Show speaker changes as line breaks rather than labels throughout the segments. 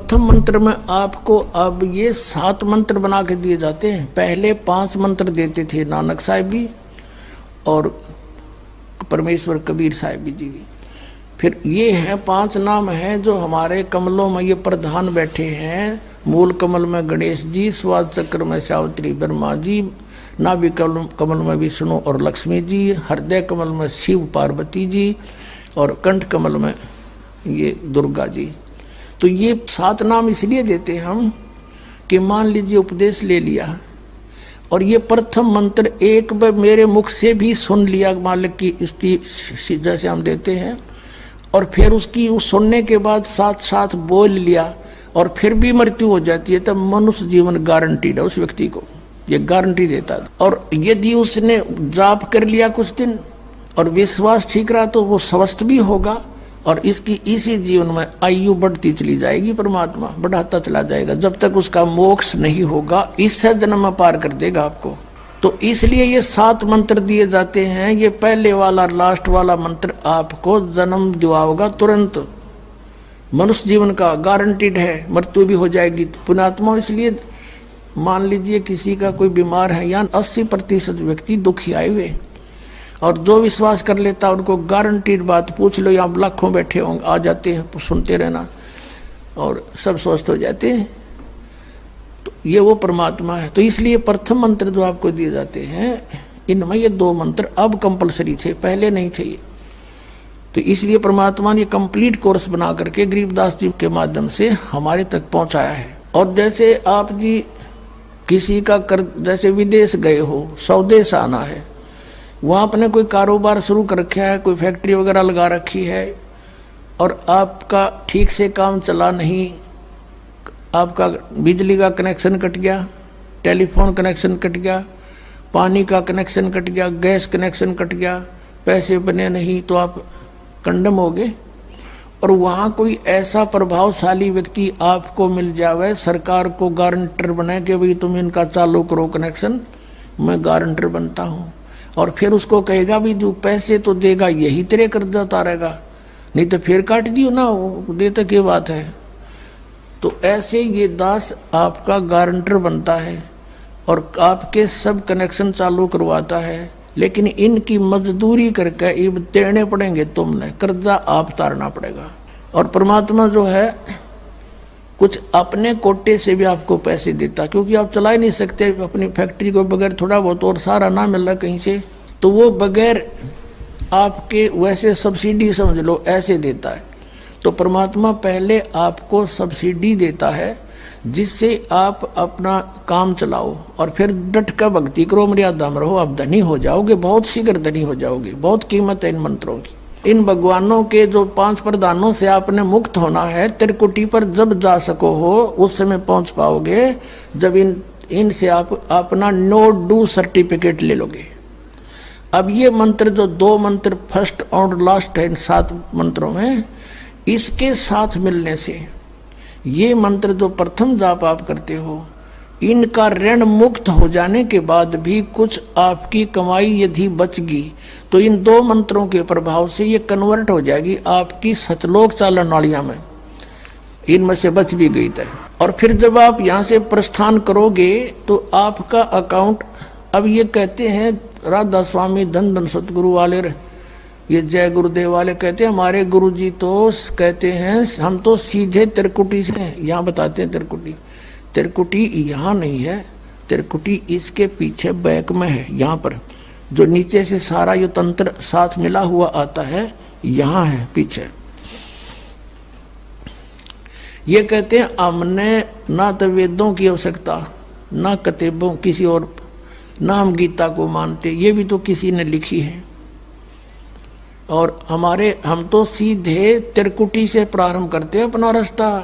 प्रथम मंत्र में आपको अब ये 7 मंत्र बना के दिए जाते हैं। पहले 5 मंत्र देते थे नानक साहिब भी और परमेश्वर कबीर साहिब जी भी। फिर ये हैं 5 नाम हैं जो हमारे कमलों में ये प्रधान बैठे हैं। मूल कमल में गणेश जी, स्वाद चक्र में सावित्री ब्रह्मा जी, नाभि कमल में विष्णु और लक्ष्मी जी, हृदय कमल में शिव पार्वती जी और कंठ कमल में ये दुर्गा जी। तो ये 7 नाम इसलिए देते हम कि मान लीजिए उपदेश ले लिया और ये प्रथम मंत्र एक बार मेरे मुख से भी सुन लिया मालिक की स्थिति जैसे हम देते हैं, और फिर उसकी उस सुनने के बाद साथ साथ बोल लिया और फिर भी मृत्यु हो जाती है, तब मनुष्य जीवन गारंटीड है उस व्यक्ति को, ये गारंटी देता है। और यदि उसने जाप कर लिया कुछ दिन और विश्वास ठीक रहा तो वो स्वस्थ भी होगा और इसकी इसी जीवन में आयु बढ़ती चली जाएगी, परमात्मा बढ़ाता चला जाएगा जब तक उसका मोक्ष नहीं होगा, इससे जन्म में पार कर देगा आपको। तो इसलिए ये 7 मंत्र दिए जाते हैं। ये पहले वाला लास्ट वाला मंत्र आपको जन्म दिलाओगा तुरंत, मनुष्य जीवन का गारंटीड है, मृत्यु भी हो जाएगी पुण्यात्मा। इसलिए मान लीजिए किसी का कोई बीमार है, या 80% व्यक्ति दुखी आए हुए, और जो विश्वास कर लेता है उनको गारंटीड बात पूछ लो, यहाँ लाखों बैठे होंगे आ जाते हैं, सुनते रहना और सब स्वस्थ हो जाते हैं। तो ये वो परमात्मा है। तो इसलिए प्रथम मंत्र जो आपको दिए जाते हैं इनमें ये 2 मंत्र अब कंपलसरी थे, पहले नहीं थे ये। तो इसलिए परमात्मा ने कंप्लीट कोर्स बना करके गरीबदास जी के माध्यम से हमारे तक पहुंचाया है। और जैसे आप जी किसी का कर, जैसे विदेश गए हो, स्वदेश आना है, वहाँ आपने कोई कारोबार शुरू कर रखा है, कोई फैक्ट्री वगैरह लगा रखी है और आपका ठीक से काम चला नहीं, आपका बिजली का कनेक्शन कट गया, टेलीफोन कनेक्शन कट गया, पानी का कनेक्शन कट गया, गैस कनेक्शन कट गया, पैसे बने नहीं तो आप कंडम हो गए। और वहाँ कोई ऐसा प्रभावशाली व्यक्ति आपको मिल जावे, सरकार को गारंटर बनाए कि भाई तुम इनका चालू करो कनेक्शन, मैं गारंटर बनता हूँ, और फिर उसको कहेगा भी जो पैसे तो देगा यही तेरे कर्जा उतारेगा, नहीं तो फिर काट दियो ना, वो देता क्या बात है। तो ऐसे ये दास आपका गारंटर बनता है और आपके सब कनेक्शन चालू करवाता है, लेकिन इनकी मजदूरी करके ये देने पड़ेंगे, तुमने कर्जा आप उतारना पड़ेगा। और परमात्मा जो है कुछ अपने कोटे से भी आपको पैसे देता, क्योंकि आप चला ही नहीं सकते अपनी फैक्ट्री को बगैर थोड़ा बहुत और सारा ना मिल रहा कहीं से, तो वो बगैर आपके वैसे सब्सिडी समझ लो ऐसे देता है। तो परमात्मा पहले आपको सब्सिडी देता है जिससे आप अपना काम चलाओ और फिर डट कर भक्ति करो, मर्यादा में रहो, आप धनी हो जाओगे, बहुत शीघ्र धनी हो जाओगे। बहुत कीमत है इन मंत्रों की। इन भगवानों के जो 5 प्रधानों से आपने मुक्त होना है, त्रिकुटी पर जब जा सको हो उस समय पहुंच पाओगे जब इनसे आप अपना नो डू सर्टिफिकेट ले लोगे। अब ये मंत्र जो 2 मंत्र फर्स्ट और लास्ट है इन 7 मंत्रों में, इसके साथ मिलने से ये मंत्र जो प्रथम जाप आप करते हो, इनका ऋण मुक्त हो जाने के बाद भी कुछ आपकी कमाई यदि बचगी तो इन 2 मंत्रों के प्रभाव से ये कन्वर्ट हो जाएगी आपकी सतलोक चालन नालियां में, इनमें से बच भी गई तय। और फिर जब आप यहाँ से प्रस्थान करोगे तो आपका अकाउंट, अब ये कहते हैं राधा स्वामी धन धन सतगुरु वाले, ये जय गुरुदेव वाले कहते हैं, हमारे गुरुजी तो कहते हैं हम तो सीधे त्रिकुटी से, यहाँ बताते हैं त्रिकुटी यहाँ नहीं है, त्रिकुटी इसके पीछे बैक में है, यहाँ पर जो नीचे से सारा ये तंत्र साथ मिला हुआ आता है, यहाँ है पीछे। ये कहते हैं हमने ना तो वेदों की आवश्यकता, ना किताबों किसी और, ना हम गीता को मानते, ये भी तो किसी ने लिखी है, और हम तो सीधे त्रिकुटी से प्रारंभ करते हैं अपना रास्ता,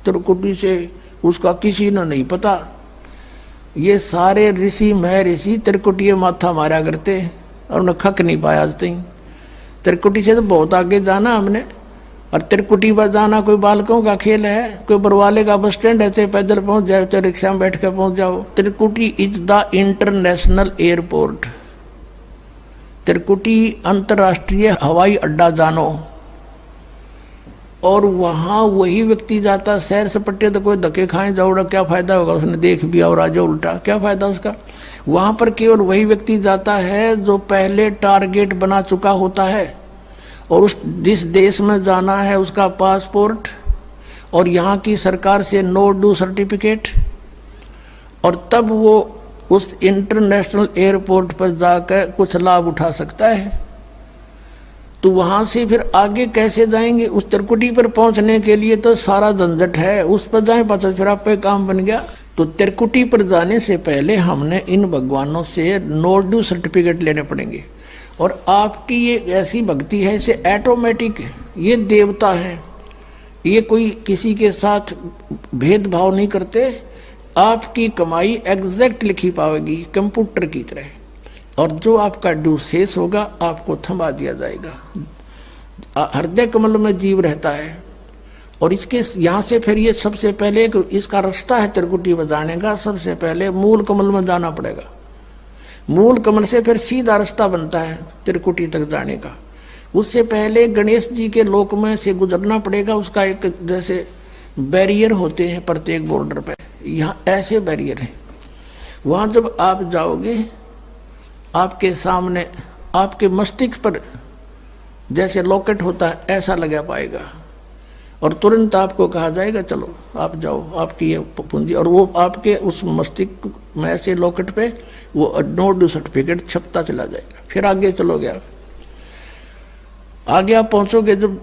त्रिकुटी से, उसका किसी ने नहीं पता। ये सारे ऋषि महर्षि त्रिकुटी माथा मारा करते और उन्हें खक नहीं पाया आज तक। त्रिकुटी से तो बहुत आगे जाना हमने, और त्रिकुटी पर जाना कोई बालकों का खेल है, कोई बरवाले का बस स्टैंड है, चाहे पैदल पहुंच जाओ चाहे रिक्शा में बैठ कर पहुंच जाओ। त्रिकुटी इज द इंटरनेशनल एयरपोर्ट, त्रिकुटी अंतर्राष्ट्रीय हवाई अड्डा जानो। और वहां वही व्यक्ति जाता सैर सपट्टे, तो कोई धक्के खाए जाओड़ा, क्या फायदा होगा, उसने देख भी और आ जाओ उल्टा, क्या फायदा उसका। वहां पर केवल वही व्यक्ति जाता है जो पहले टारगेट बना चुका होता है, और उस जिस देश में जाना है उसका पासपोर्ट और यहाँ की सरकार से नो ड्यू सर्टिफिकेट, और तब वो उस इंटरनेशनल एयरपोर्ट पर जाकर कुछ लाभ उठा सकता है। तो वहां से फिर आगे कैसे जाएंगे, उस त्रिकुटी पर पहुंचने के लिए तो सारा झंझट है, उस पर जाए पता फिर आप पे काम बन गया। तो त्रिकुटी पर जाने से पहले हमने इन भगवानों से नो ड्यू सर्टिफिकेट लेने पड़ेंगे। और आपकी ये ऐसी भक्ति है, इसे ऑटोमेटिक, ये देवता है, ये कोई किसी के साथ भेदभाव नहीं करते, आपकी कमाई एग्जैक्ट लिखी पाएगी कंप्यूटर की तरह, और जो आपका ड्यू शेष होगा आपको थमा दिया जाएगा। हृदय कमल में जीव रहता है, और इसके यहाँ से फिर ये सबसे पहले इसका रास्ता है त्रिकुटी में जाने का, सबसे पहले मूल कमल में जाना पड़ेगा। मूल कमल से फिर सीधा रास्ता बनता है त्रिकुटी तक जाने का। उससे पहले गणेश जी के लोक में से गुजरना पड़ेगा, उसका एक जैसे बैरियर होते हैं प्रत्येक बॉर्डर पे, यहाँ ऐसे बैरियर हैं। वहाँ जब आप जाओगे आपके सामने आपके मस्तिष्क पर जैसे लॉकेट होता है ऐसा लगा पाएगा, और तुरंत आपको कहा जाएगा चलो आप जाओ, आपकी ये पूंजी, और वो आपके उस मस्तिष्क में ऐसे लॉकेट पे वो नो ड्यू सर्टिफिकेट छपता चला जाएगा। फिर आगे चलोगे आप, आगे आप पहुंचोगे जब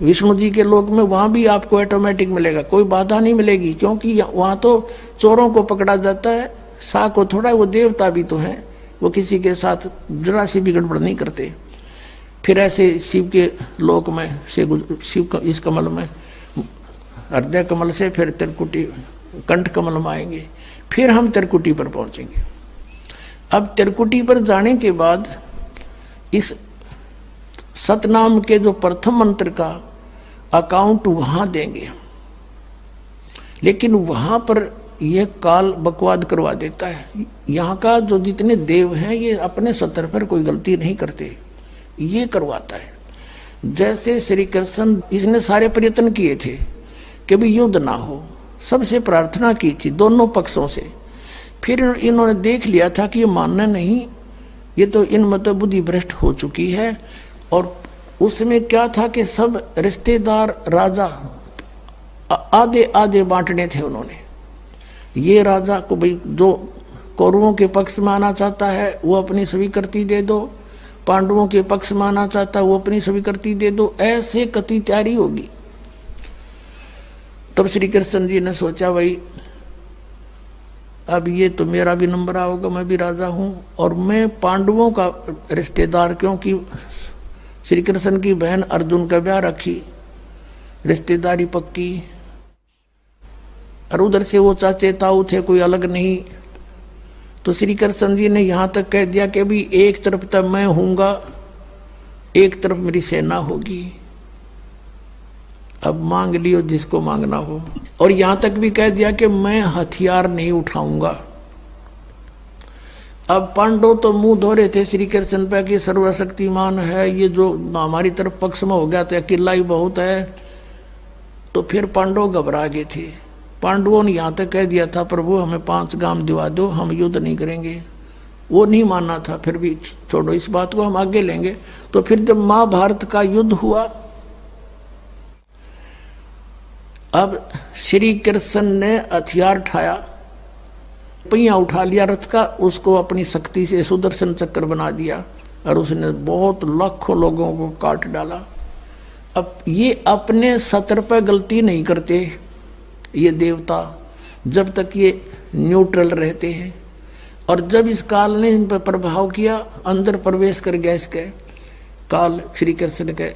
विष्णु जी के लोक में, वहां भी आपको ऑटोमेटिक मिलेगा, कोई बाधा नहीं मिलेगी, क्योंकि वहां तो चोरों को पकड़ा जाता है, सा को थोड़ा, वो देवता भी तो है, वो किसी के साथ जरा सी भी गड़बड़ नहीं करते। फिर ऐसे शिव के लोक में से शिव इस कमल में हृदय कमल से फिर त्रिकुटी कंठ कमल में आएंगे, फिर हम त्रिकुटी पर पहुंचेंगे। अब त्रिकुटी पर जाने के बाद इस सतनाम के जो प्रथम मंत्र का अकाउंट वहां देंगे हम, लेकिन वहां पर यह काल बकवाद करवा देता है। यहाँ का जो जितने देव हैं ये अपने सतर पर कोई गलती नहीं करते, ये करवाता है। जैसे श्री कृष्ण, इसने सारे प्रयत्न किए थे कि भी युद्ध ना हो, सबसे प्रार्थना की थी दोनों पक्षों से, फिर इन्होंने देख लिया था कि ये मानना नहीं, ये तो इन मतलब बुद्धि भ्रष्ट हो चुकी है। और उसमें क्या था कि सब रिश्तेदार राजा आधे आधे बांटने थे उन्होंने। ये राजा को भाई जो कौरवों के पक्ष में आना चाहता है वो अपनी स्वीकृति दे दो, पांडवों के पक्ष में आना चाहता है वो अपनी स्वीकृति दे दो, ऐसे कति तैयारी होगी। तब श्री कृष्ण जी ने सोचा भाई अब ये तो मेरा भी नंबर आओगा, मैं भी राजा हूं, और मैं पांडवों का रिश्तेदार, क्योंकि श्री कृष्ण की बहन अर्जुन का ब्याह रखी, रिश्तेदारी पक्की, और उधर से वो चाचे ताऊ थे, कोई अलग नहीं। तो श्री कृष्ण जी ने यहाँ तक कह दिया कि भी एक तरफ तक मैं हूँगा, एक तरफ मेरी सेना होगी, अब मांग लियो जिसको मांगना हो। और यहाँ तक भी कह दिया कि मैं हथियार नहीं उठाऊंगा। अब पांडव तो मुंह धो रहे थे श्री कृष्ण पे कि सर्वशक्तिमान है, ये जो हमारी तरफ पक्ष में हो गया तो अकेला ही बहुत है। तो फिर पांडव घबरा गए थे। पांडवों ने यहाँ तक कह दिया था प्रभु हमें 5 गांव दिवा दो, हम युद्ध नहीं करेंगे। वो नहीं मानना था, फिर भी छोड़ो इस बात को, हम आगे लेंगे। तो फिर जब महाभारत का युद्ध हुआ, अब श्री कृष्ण ने हथियार उठाया, पहिया उठा लिया रथ का, उसको अपनी शक्ति से सुदर्शन चक्र बना दिया, और उसने बहुत लाखों लोगों को काट डाला। अब ये अपने सतर पर गलती नहीं करते ये देवता, जब तक ये न्यूट्रल रहते हैं। और जब इस काल ने इन पर प्रभाव किया, अंदर प्रवेश कर गया इसके काल, श्री कृष्ण के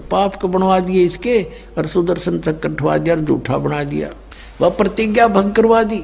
पाप को बनवा दिए इसके, और सुदर्शन चक्र उठवा दिया और झूठा बना दिया, वह प्रतिज्ञा भंग करवा दी।